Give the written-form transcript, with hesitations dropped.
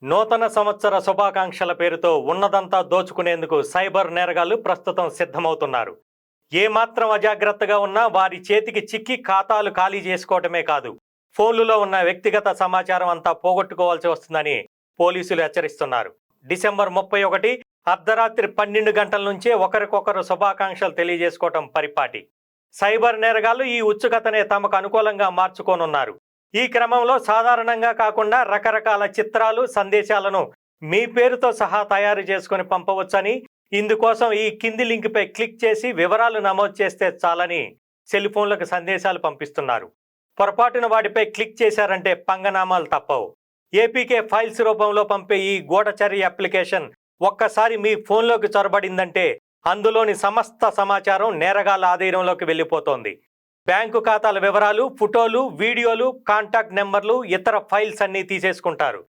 నూతన సంవత్సర శుభాకాంక్షల పేరుతో ఉన్నదంతా దోచుకునేందుకు సైబర్ నేరగాళ్లు ప్రస్తుతం సిద్ధమవుతున్నారు. ఏమాత్రం అజాగ్రత్తగా ఉన్నా వారి చేతికి చిక్కి ఖాతాలు ఖాళీ చేసుకోవటమే కాదు, ఫోన్లలో ఉన్న వ్యక్తిగత సమాచారం అంతా పోగొట్టుకోవాల్సి వస్తుందని పోలీసులు హెచ్చరిస్తున్నారు. డిసెంబర్ 31 అర్ధరాత్రి 12 గంటల నుంచే ఒకరికొకరు శుభాకాంక్షలు తెలియజేసుకోవటం పరిపాటి. సైబర్ నేరగాళ్లు ఈ ఉత్సుకతనే తమకు అనుకూలంగా మార్చుకోనున్నారు. ఈ క్రమంలో సాధారణంగా కాకుండా రకరకాల చిత్రాలు, సందేశాలను మీ పేరుతో సహా తయారు చేసుకుని పంపవచ్చని, ఇందుకోసం ఈ కింది లింక్పై క్లిక్ చేసి వివరాలు నమోదు చేస్తే చాలని సెల్ ఫోన్లకు సందేశాలు పంపిస్తున్నారు. పొరపాటున వాటిపై క్లిక్ చేశారంటే పంగనామాలు తప్పవు. ఏపీకే ఫైల్స్ రూపంలో పంపే ఈ గూఢచర్య అప్లికేషన్ ఒక్కసారి మీ ఫోన్లోకి చొరబడిందంటే అందులోని సమస్త సమాచారం నేరగాళ్ల ఆధీనంలోకి వెళ్ళిపోతోంది. బ్యాంకు ఖాతాల వివరాలు, ఫోటోలు, వీడియోలు, కాంటాక్ట్ నెంబర్లు, ఇతర ఫైల్స్ అన్నీ తీసేసుకుంటారు.